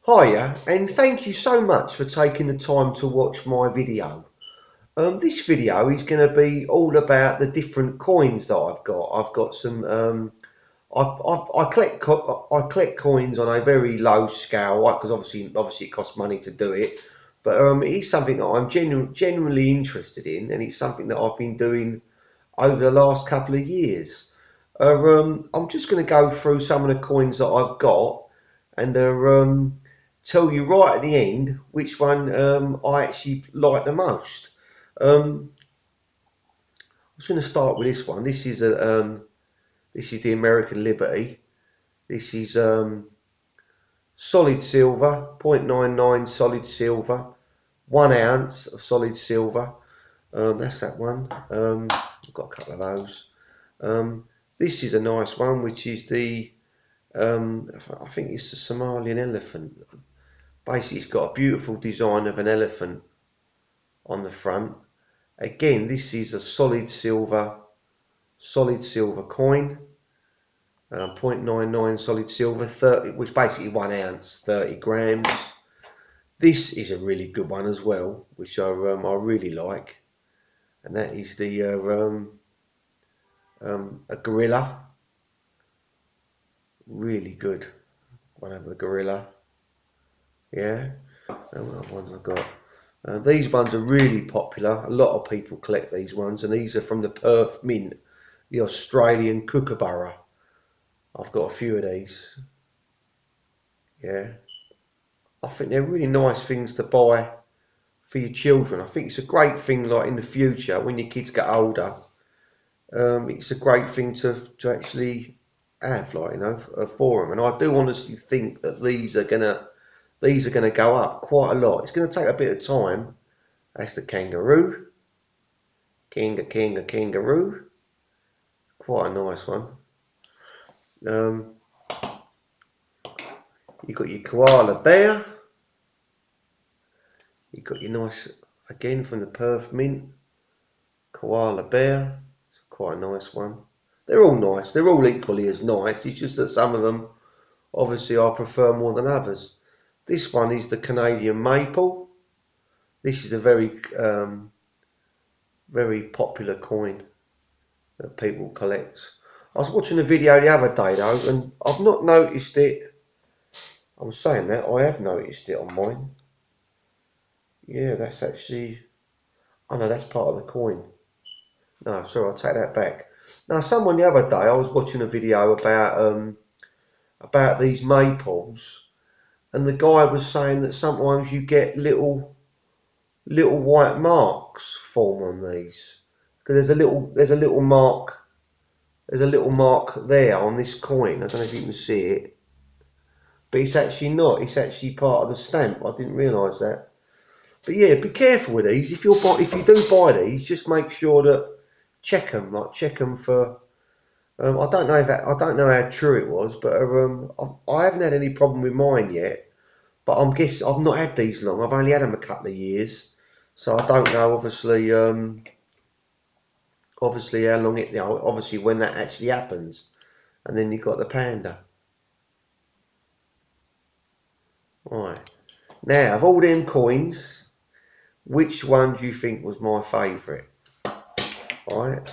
Hiya, and thank you so much for taking the time to watch my video. This video is going to be all about the different coins that I've got. I've got some. I collect coins on a very low scale, right? Because obviously it costs money to do it. But it is something that I'm genuinely interested in, and it's something that I've been doing over the last couple of years. I'm just going to go through some of the coins that I've got and tell you right at the end which one I actually like the most. I'm just going to start with this one. This is the American Liberty. This is solid silver, 0.99 solid silver, 1 ounce of solid silver. That's that one. I've got a couple of those. This is a nice one, which is the I think it's the Somalian elephant. Basically, it's got a beautiful design of an elephant on the front. Again, this is a solid silver coin. 0.99 solid silver, 30, which basically 1 ounce, 30 grams. This is a really good one as well, which I really like, and that is the a gorilla. Really good one of a gorilla. Yeah. And what other ones I've got? These ones are really popular. A lot of people collect these ones, and these are from the Perth Mint, the Australian Kookaburra. I've got a few of these. Yeah. I think they're really nice things to buy for your children. I think it's a great thing, like in the future when your kids get older. It's a great thing to actually have, like, for them. And I do honestly think that these are gonna go up quite a lot. It's gonna take a bit of time. That's the kangaroo, kangaroo. Quite a nice one. Um, you've got your koala bear. You've got your nice, again from the Perth Mint, koala bear. It's quite a nice one. They're all nice. They're all equally as nice. It's just that some of them, obviously, I prefer more than others. This one is the Canadian maple. This is a very popular coin that people collect. I was watching a video the other day though, and I've not noticed it. I'm saying that I have noticed it on mine. Yeah, that's actually. Oh no, that's part of the coin. No, sorry, I'll take that back. Now, someone the other day, I was watching a video about these maples, and the guy was saying that sometimes you get little white marks form on these because there's a little mark there on this coin. I don't know if you can see it, but it's actually not. It's actually part of the stamp. I didn't realise that. But yeah, be careful with these. If if you do buy these, just make sure that check them for. I don't know how true it was, but I haven't had any problem with mine yet. But I'm guessing I've not had these long. I've only had them a couple of years, so I don't know. Obviously how long obviously when that actually happens, and then you've got the panda. Right now, of all them coins, which one do you think was my favourite? Right,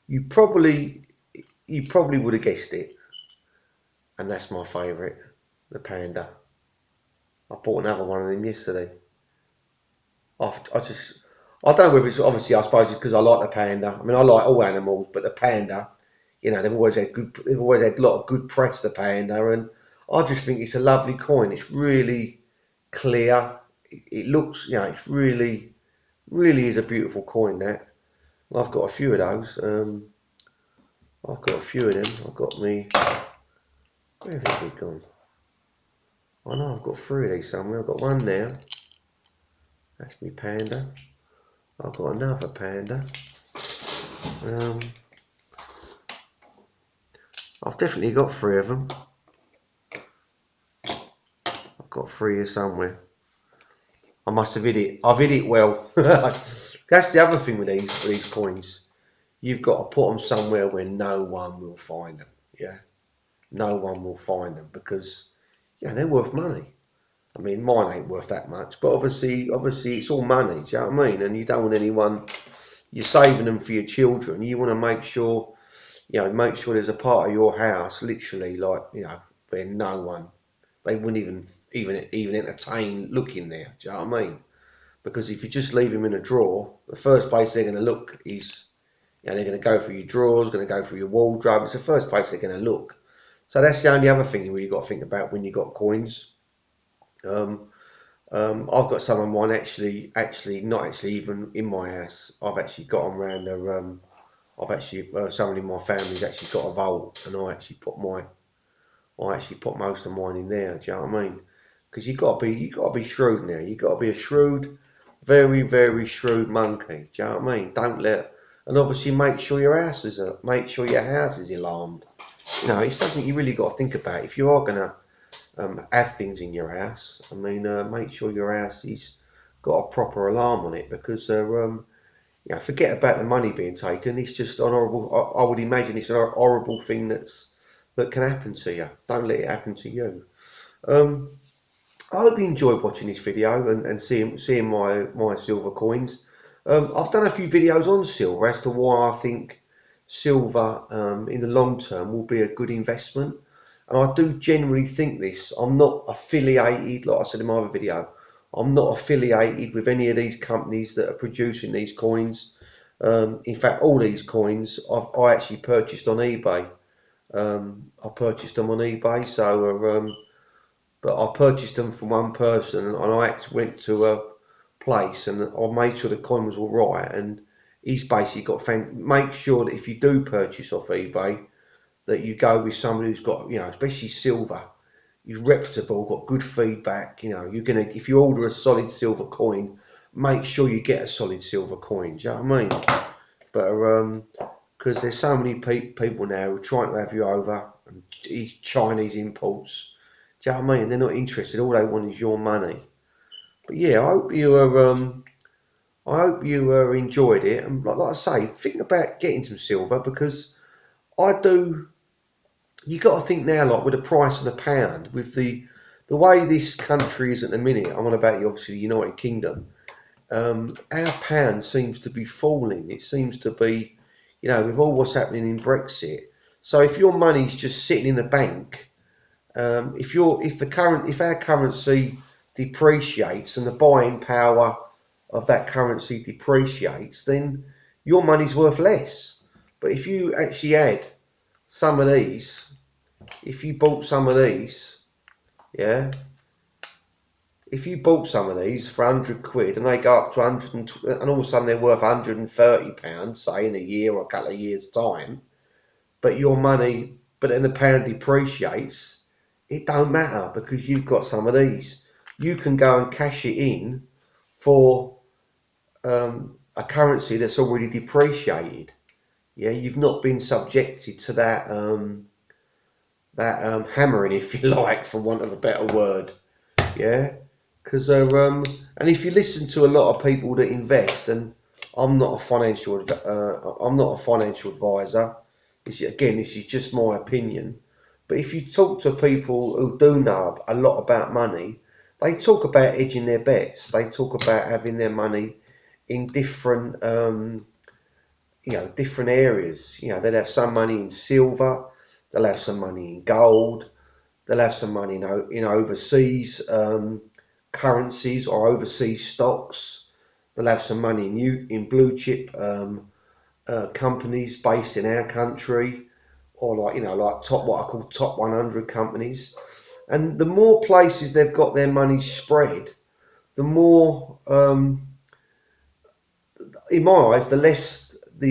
you probably you probably would have guessed it, and that's my favourite, the panda. I bought another one of them yesterday. I just I don't know whether it's obviously I suppose it's because I like the panda. I mean I like all animals, but the panda, they've always had a lot of good press, the panda, and I just think it's a lovely coin. It's really clear. It looks, it's really is a beautiful coin. That I've got a few of those. I've got a few of them. I've got me. Where have they gone? I know I've got three of these somewhere. I've got one there. That's me panda. I've got another panda. Um, I've definitely got three of them. I've got three here somewhere. I must have hid it. I've hid it well. That's the other thing with these coins. You've got to put them somewhere where no one will find them. Yeah. no one will find them because they're worth money. I mean, mine ain't worth that much, but obviously it's all money. Do you know what I mean? And you don't want anyone. You're saving them for your children. You want to make sure, make sure there's a part of your house, literally, like where no one, they wouldn't even entertain looking there. Do you know what I mean? Because if you just leave them in a drawer, the first place they're going to look is, they're going to go through your drawers, going to go through your wardrobe. It's the first place they're going to look. So that's the only other thing you really got to think about when you got coins. I've got some of mine actually not actually even in my house. I've actually got them around the. I've actually somebody in my family's actually got a vault, and I actually put most of mine in there. Do you know what I mean? Because you got to be shrewd now. You got to be a shrewd, very very shrewd monkey. Do you know what I mean? Don't let, and obviously make sure your house is alarmed. It's something you really got to think about if you are gonna have things in your house. I mean, make sure your house has got a proper alarm on it because forget about the money being taken. It's just an horrible. I would imagine it's a horrible thing that can happen to you. Don't let it happen to you. I hope you enjoyed watching this video and seeing my silver coins. I've done a few videos on silver as to why I think silver in the long term will be a good investment. And I do genuinely think this. I'm not affiliated, like I said in my other video, I'm not affiliated with any of these companies that are producing these coins. In fact, all these coins I actually purchased on eBay. I purchased them on eBay, but I purchased them from one person, and I actually went to a place and I made sure the coin was all right. And he's basically got make sure that if you do purchase off eBay, that you go with somebody who's got, especially silver, who's reputable, got good feedback. You're gonna, if you order a solid silver coin, make sure you get a solid silver coin. Do you know what I mean? But because there's so many people now who are trying to have you over, and these Chinese imports. Do you know what I mean? They're not interested. All they want is your money. But yeah, I hope you enjoyed it. And like I say, think about getting some silver because I do. You got to think now, like with the price of the pound, with the way this country is at the minute. I'm on about obviously the United Kingdom. Our pound seems to be falling. It seems to be, with all what's happening in Brexit. So if your money's just sitting in the bank, if our currency depreciates and the buying power of that currency depreciates, then your money's worth less. But if you actually had some of these, if you bought some of these, yeah, if you bought some of these for 100 quid and they go up to 120, and all of a sudden they're worth £130, say in a year or a couple of years' time, but then the pound depreciates, it don't matter because you've got some of these. You can go and cash it in for a currency that's already depreciated. Yeah, you've not been subjected to that hammering, if you like, for want of a better word. Yeah, because and if you listen to a lot of people that invest, and I'm not a financial advisor. This is just my opinion. But if you talk to people who do know a lot about money, they talk about hedging their bets. They talk about having their money in different different areas. They'll have some money in silver, they'll have some money in gold, they'll have some money in overseas currencies or overseas stocks. They'll have some money in blue chip companies based in our country, or like what I call top 100 companies. And the more places they've got their money spread, the more, in my eyes, the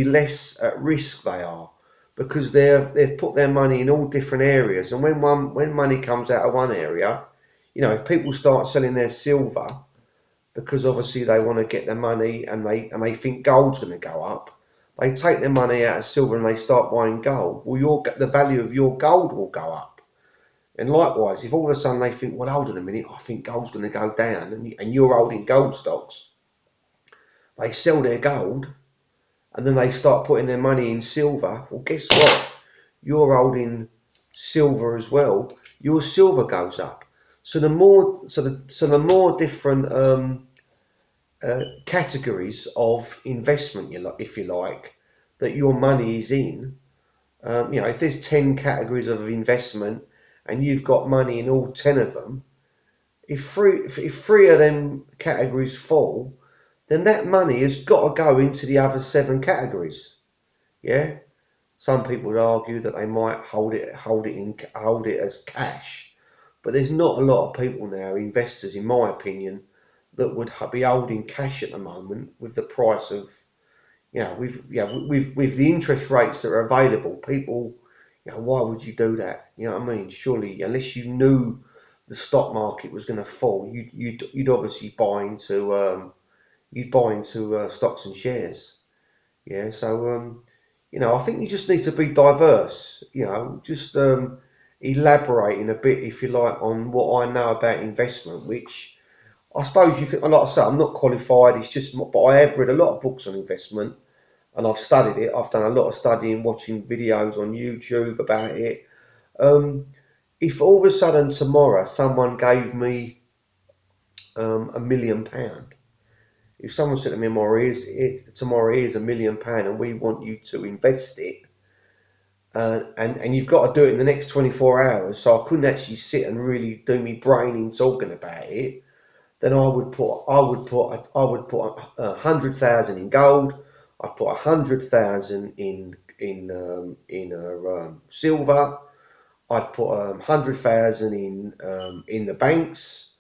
less at risk they are, because they've put their money in all different areas. And when money comes out of one area, if people start selling their silver because obviously they want to get their money and they think gold's going to go up, they take their money out of silver and they start buying gold. Well, the value of your gold will go up. And likewise, if all of a sudden they think, well, hold on a minute, I think gold's going to go down, and you're holding gold stocks, they sell their gold and then they start putting their money in silver. Well, guess what? You're holding silver as well, your silver goes up. So the more, the more different categories of investment, if you like, that your money is in. You know, if there's 10 categories of investment and you've got money in all 10 of them, if three of them categories fall, then that money has got to go into the other 7 categories. Yeah. Some people would argue that they might hold it as cash, but there's not a lot of people now, investors, in my opinion, that would be holding cash at the moment with the price of, with the interest rates that are available. People, why would you do that? You know what I mean? Surely, unless you knew the stock market was going to fall, you'd obviously buy into stocks and shares. Yeah, so I think you just need to be diverse. Just elaborating a bit, if you like, on what I know about investment, which I suppose you can. Like I say, I'm not qualified. It's just, but I have read a lot of books on investment, and I've studied it. I've done a lot of studying, watching videos on YouTube about it. If all of a sudden tomorrow someone gave me £1 million, if someone said to me, tomorrow here's £1 million and we want you to invest it, and you've got to do it in the next 24 hours, so I couldn't actually sit and really do me brain in talking about it, then I would put 100,000 in gold. I'd put 100,000 in silver. I'd put 100,000 in the banks.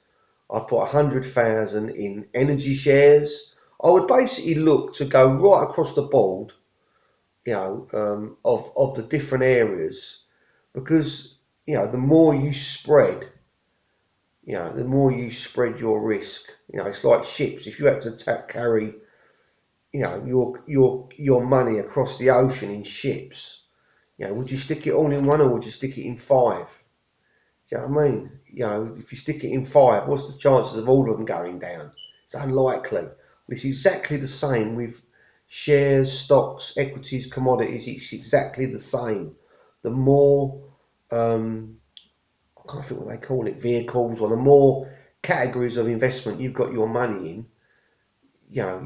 I'd put 100,000 in energy shares. I would basically look to go right across the board, of the different areas, because the more you spread, the more you spread your risk. It's like ships. If you had to carry, your money across the ocean in ships, would you stick it all in one or would you stick it in 5? Do you know what I mean? If you stick it in 5, what's the chances of all of them going down? It's unlikely. It's exactly the same with shares, stocks, equities, commodities. It's exactly the same. The more, I can't think what they call it, vehicles, or the more categories of investment you've got your money in, you're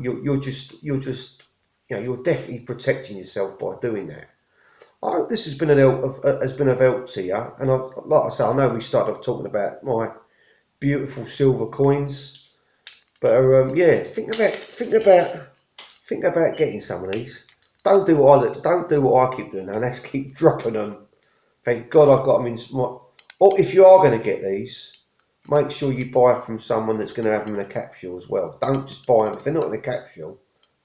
definitely protecting yourself by doing that. I hope this has been of help to you. And like I say, I know we started off talking about my beautiful silver coins, but yeah, think about getting some of these. Don't do what I keep doing, and that's keep dropping them. Thank God I've got them in my. Or if you are going to get these, make sure you buy from someone that's going to have them in a capsule as well. Don't just buy them if they're not in a capsule.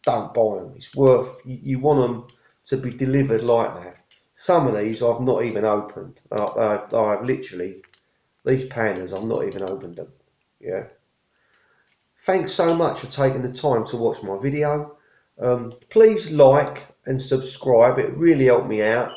Don't buy them. It's worth. You want them to be delivered like that. Some of these I've not even opened. I've literally, these pandas, I've not even opened them. Yeah. Thanks so much for taking the time to watch my video. Please like and subscribe. It really helped me out.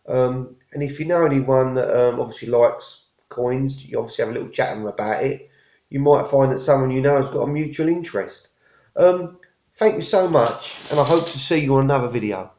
And if you know anyone that obviously likes coins, you obviously have a little chat with them about it. You might find that someone you know has got a mutual interest. Thank you so much, and I hope to see you on another video.